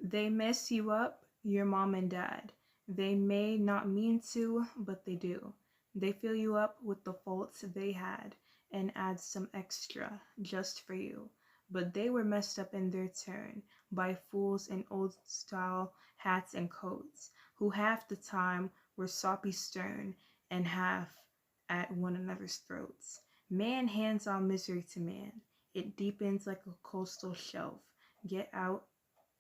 They mess you up, your mom and dad. They may not mean to, but they do. They fill you up with the faults they had and add some extra just for you. But they were messed up in their turn by fools in old style hats and coats, who half the time were soppy stern and half at one another's throats. Man hands on misery to man. It deepens like a coastal shelf. Get out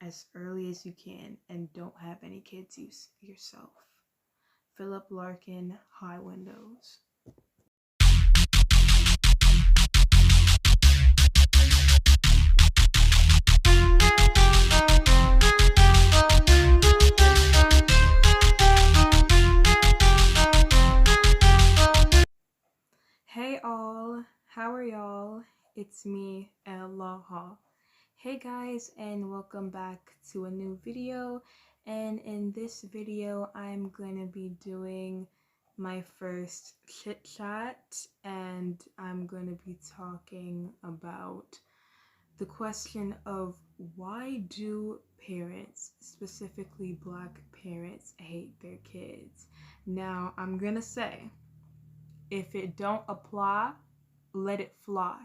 as early as you can and don't have any kids yourself. Philip Larkin, High Windows. Hey all, how are y'all? It's me, Aloha. Hey guys, and welcome back to a new video. And in this video, I'm going to be doing my first chit chat, and I'm going to be talking about the question of why do parents, specifically black parents, hate their kids? Now, I'm going to say, if it don't apply, let it fly.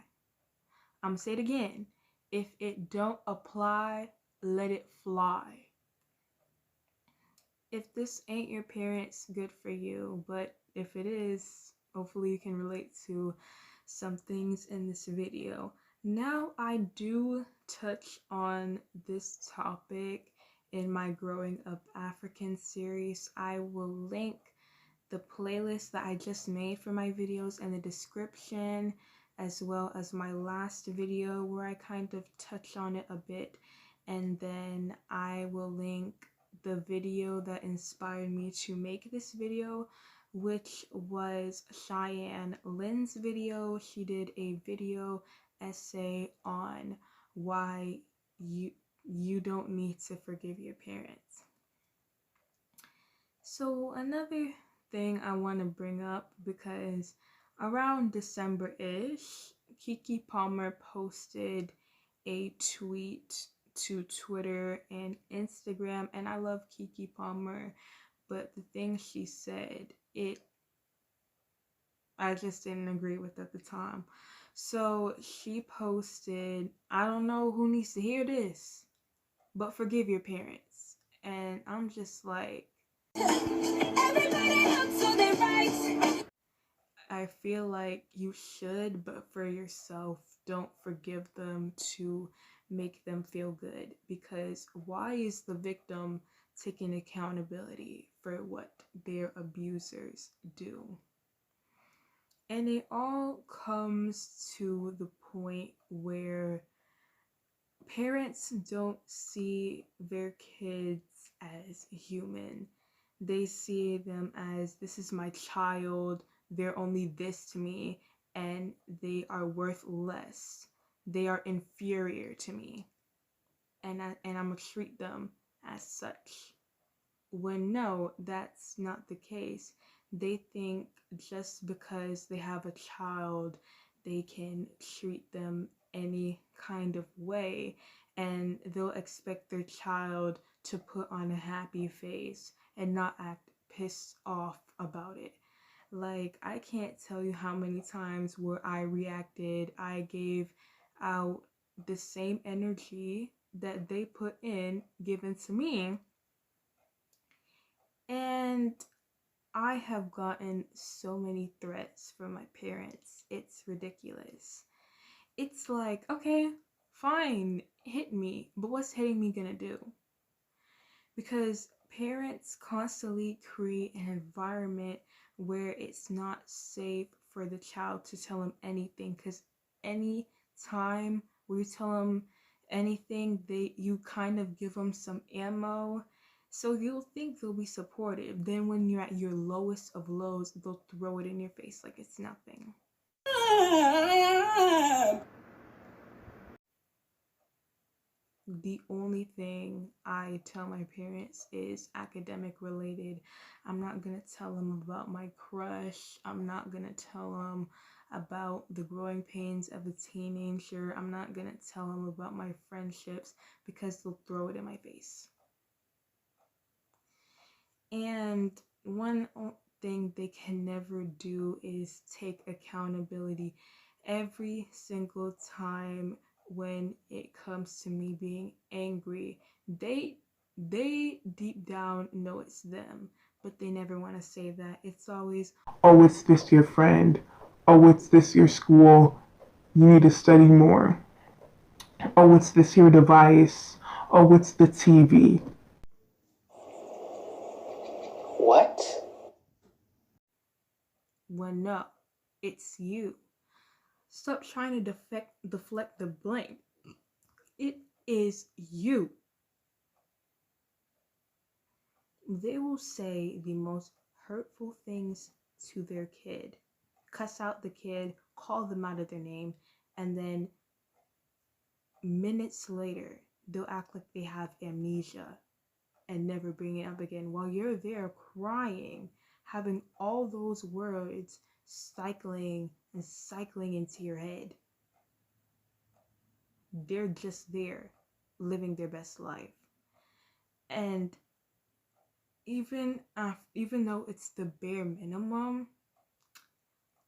I'm going to say it again. If it don't apply, let it fly. If this ain't your parents, good for you. But if it is, hopefully you can relate to some things in this video. Now, I do touch on this topic in my Growing Up African series. I will link the playlist that I just made for my videos in the description, as well as my last video where I kind of touch on it a bit, and then I will link the video that inspired me to make this video, which was Cheyenne Lynn's video. She did a video essay on why you don't need to forgive your parents. So another thing I want to bring up, because around December-ish, Keke Palmer posted a tweet to Twitter and Instagram, and I love Keke Palmer, but the thing she said, I just didn't agree with at the time. So she posted, I don't know who needs to hear this, but forgive your parents. And I'm just like, everybody looks to their right. I feel like you should, but for yourself, don't forgive them to make them feel good. Because why is the victim taking accountability for what their abusers do? And it all comes to the point where parents don't see their kids as human. They see them as, this is my child, they're only this to me, and they are worth less. They are inferior to me, and I'm gonna treat them as such. When no, that's not the case. They think just because they have a child, they can treat them any kind of way, and they'll expect their child to put on a happy face and not act pissed off about it. Like, I can't tell you how many times where I reacted, I gave out the same energy that they put in given to me, and I have gotten so many threats from my parents. It's ridiculous. It's like, okay, fine, hit me, but what's hitting me gonna do? Because parents constantly create an environment where it's not safe for the child to tell them anything, because any time where you tell them anything, you kind of give them some ammo, so you'll think they'll be supportive. Then when you're at your lowest of lows, they'll throw it in your face like it's nothing. The only thing I tell my parents is academic related. I'm not gonna tell them about my crush. I'm not gonna tell them about the growing pains of a teenager. I'm not gonna tell them about my friendships because they'll throw it in my face. And one thing they can never do is take accountability. Every single time when it comes to me being angry, they deep down know it's them, but they never want to say that. It's always, oh, it's this your friend. Oh, it's this your school. You need to study more. Oh, it's this your device. Oh, it's the TV. What? Well, no, it's you. Stop trying to deflect the blame. It is you. They will say the most hurtful things to their kid, cuss out the kid, call them out of their name, and then minutes later, they'll act like they have amnesia and never bring it up again while you're there crying, having all those words cycling and cycling into your head. They're just there living their best life. And even though it's the bare minimum,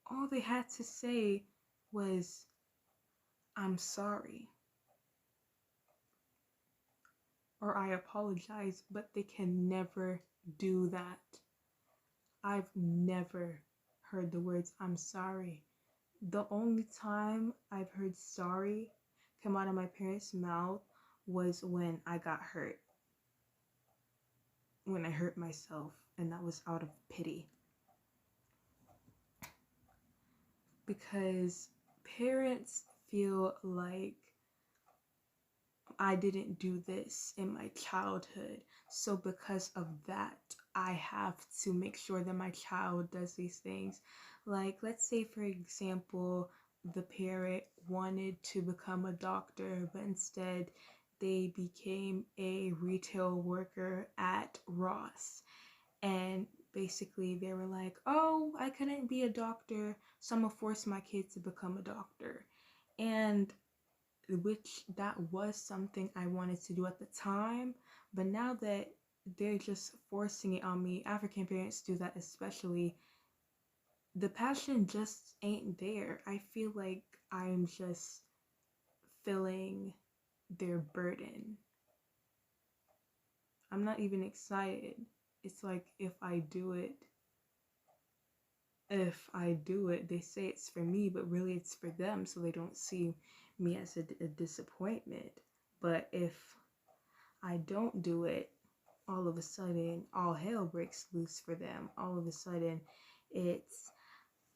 all they had to say was, I'm sorry, or I apologize, but they can never do that. I've never heard the words I'm sorry. The only time I've heard sorry come out of my parents' mouth was when I got hurt. When I hurt myself, and that was out of pity. Because parents feel like I didn't do this in my childhood, so because of that, I have to make sure that my child does these things. Like, let's say, for example, the parent wanted to become a doctor, but instead they became a retail worker at Ross. And basically, they were like, oh, I couldn't be a doctor, so I'm gonna force my kid to become a doctor. And which that was something I wanted to do at the time, but now that they're just forcing it on me, African parents do that especially, the passion just ain't there. I feel like I'm just filling their burden. I'm not even excited. It's like if I do it, they say it's for me, but really it's for them, so they don't see me as a disappointment. But if I don't do it, all of a sudden, all hell breaks loose for them. All of a sudden, it's,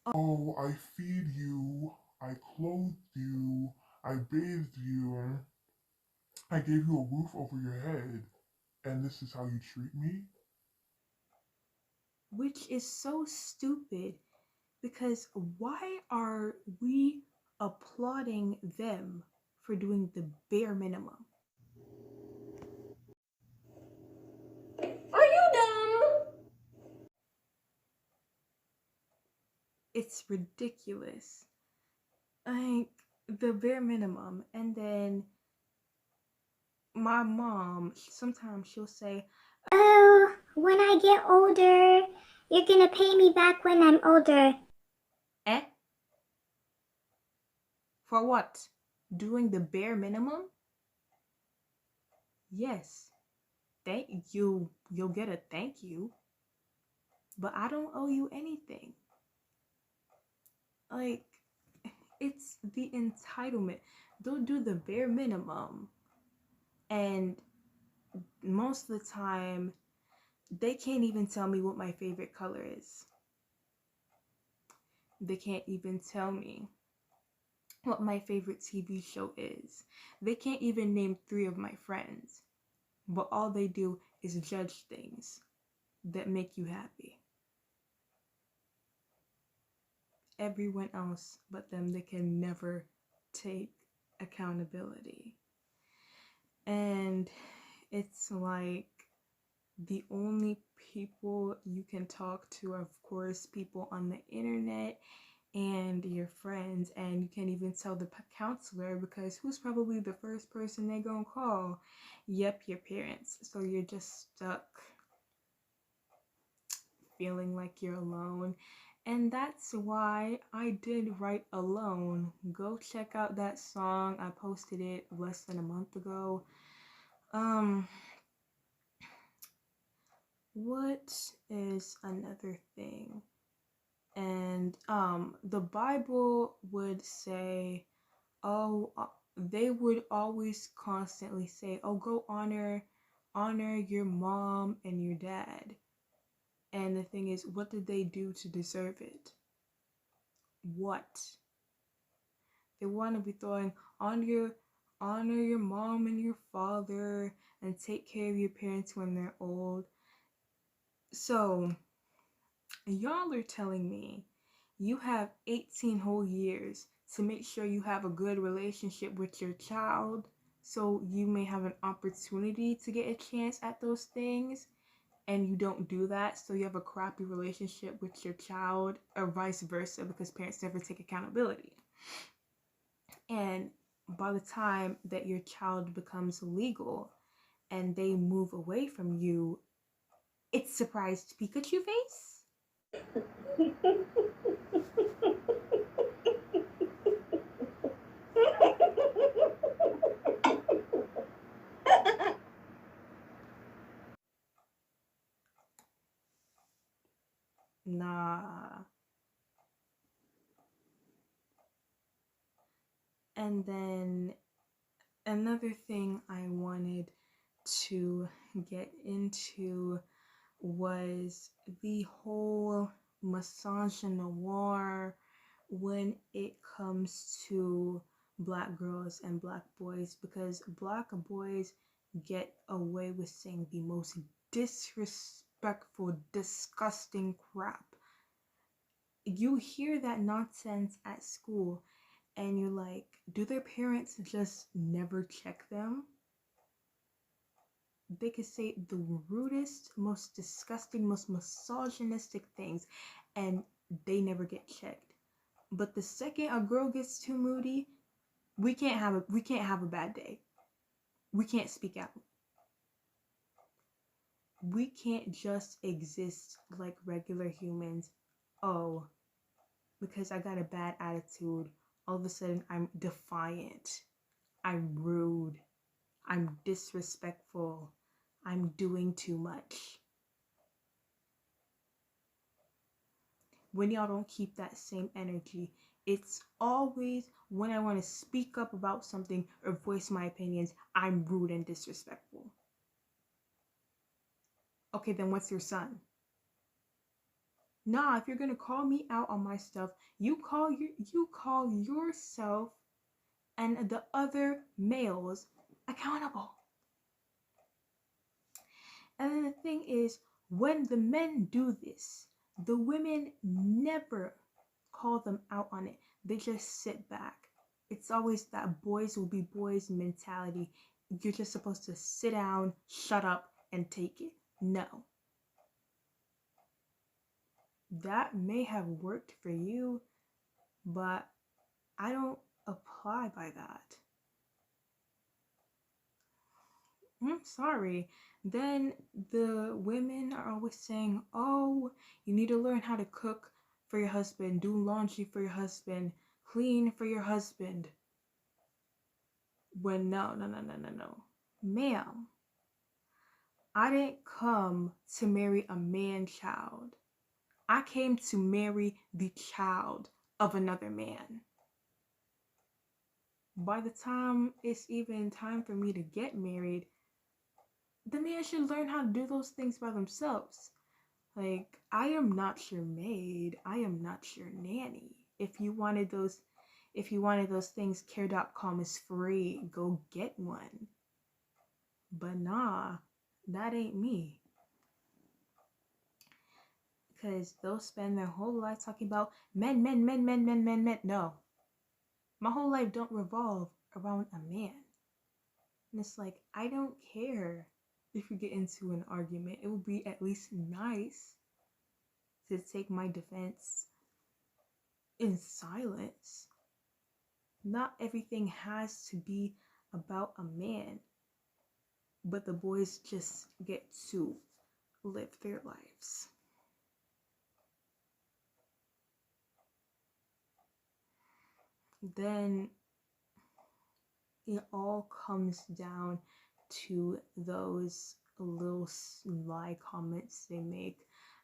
oh, I feed you, I clothed you, I bathed you, I gave you a roof over your head, and this is how you treat me? Which is so stupid because why are we applauding them for doing the bare minimum? Are you dumb? It's ridiculous. Like, the bare minimum. And then my mom, sometimes she'll say, oh, when I get older, you're gonna pay me back when I'm older. eh? For what? Doing the bare minimum? Yes. Thank you. You'll get a thank you. But I don't owe you anything. Like, it's the entitlement. They'll do the bare minimum. And most of the time, they can't even tell me what my favorite color is. They can't even tell me what my favorite TV show is. They can't even name 3 of my friends. But all they do is judge things that make you happy. Everyone else but them, they can never take accountability. And it's like the only people you can talk to are, of course, people on the internet and your friends, and you can't even tell the counselor because who's probably the first person they gonna call? Yep, your parents. So you're just stuck feeling like you're alone. And that's why I did write Alone. Go check out that song. I posted it less than a month ago. Um, what is another thing? And the Bible would say, oh, they would always constantly say, oh, go honor your mom and your dad. And the thing is, what did they do to deserve it? What? They want to be throwing honor your mom and your father and take care of your parents when they're old. So, y'all are telling me you have 18 whole years to make sure you have a good relationship with your child so you may have an opportunity to get a chance at those things, and you don't do that, so you have a crappy relationship with your child, or vice versa, because parents never take accountability. And by the time that your child becomes legal and they move away from you, it's surprised Pikachu face? Nah. And then another thing I wanted to get into was the whole misogynoir when it comes to black girls and black boys, because black boys get away with saying the most disrespectful, disgusting crap. You hear that nonsense at school and you're like, do their parents just never check them? They could say the rudest, most disgusting, most misogynistic things and they never get checked. But the second a girl gets too moody, we can't have a bad day. We can't speak out. We can't just exist like regular humans. Oh, because I got a bad attitude, all of a sudden I'm defiant. I'm rude. I'm disrespectful. I'm doing too much. When y'all don't keep that same energy, it's always when I want to speak up about something or voice my opinions, I'm rude and disrespectful. Okay, then what's your son? Nah, if you're gonna call me out on my stuff, you call yourself and the other males accountable. And then the thing is, when the men do this, the women never call them out on it. They just sit back. It's always that boys will be boys mentality. You're just supposed to sit down, shut up, and take it. No. That may have worked for you, but I don't apply by that. I'm sorry. Then the women are always saying, oh, you need to learn how to cook for your husband, do laundry for your husband, clean for your husband. When no. Ma'am, I didn't come to marry a man child. I came to marry the child of another man. By the time it's even time for me to get married, the man should learn how to do those things by themselves. Like, I am not your maid. I am not your nanny. If you wanted those things, care.com is free. Go get one. But nah, that ain't me. Because they'll spend their whole life talking about men. No. My whole life don't revolve around a man. And it's like, I don't care if we get into an argument. It would be at least nice to take my defense. in silence. Not everything has to be about a man, but the boys just get to live their lives. Then it all comes down to those little sly comments they make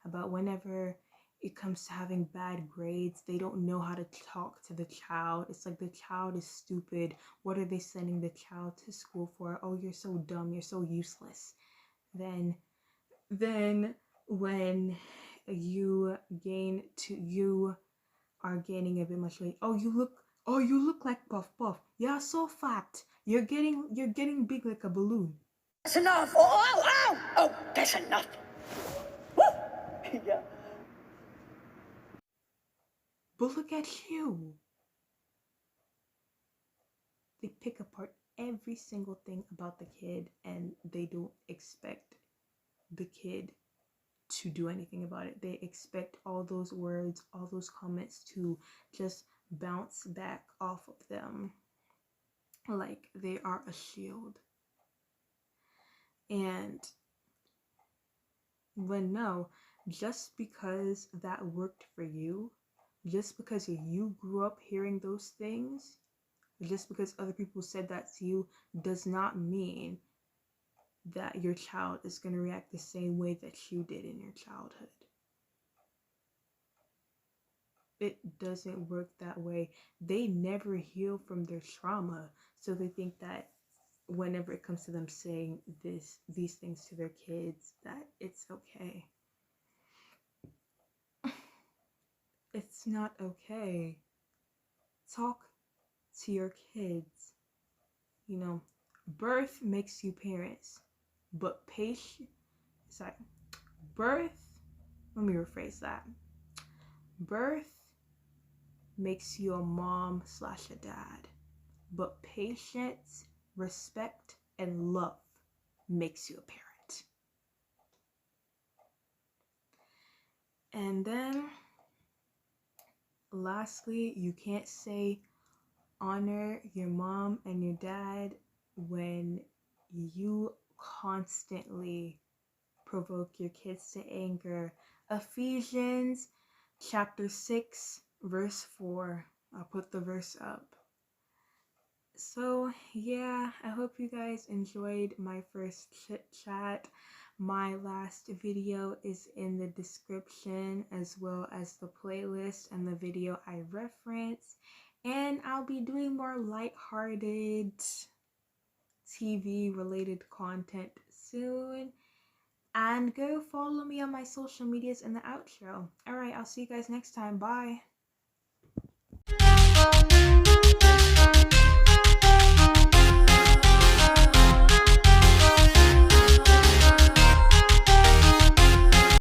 about whenever it comes to having bad grades, they don't know how to talk to the child. It's like the child is stupid. What are they sending the child to school for? Oh, you're so dumb, you're so useless. Then when you are gaining a bit much weight. Oh, you look like Puff Puff. You're so fat. You're getting big like a balloon. That's enough. Oh, that's enough. Woo. Yeah. But look at you. They pick apart every single thing about the kid and they don't expect the kid to do anything about it. They expect all those words, all those comments to just bounce back off of them like they are a shield. And when no, just because that worked for you, just because you grew up hearing those things, just because other people said that to you, does not mean that your child is going to react the same way that you did in your childhood. It doesn't work that way. They never heal from their trauma, so they think that whenever it comes to them saying these things to their kids, that it's okay. It's not okay. Talk to your kids. You know, birth makes you parents, but birth, let me rephrase that. Birth makes you a mom/a dad, but patience, respect, and love makes you a parent. And then lastly, you can't say honor your mom and your dad when you constantly provoke your kids to anger. Ephesians chapter 6 verse 4. I'll put the verse up. So yeah, I hope you guys enjoyed my first chit chat. My last video is in the description, as well as the playlist and the video I reference. And I'll be doing more lighthearted TV related content soon. And go follow me on my social medias in the outro. Alright, I'll see you guys next time. Bye.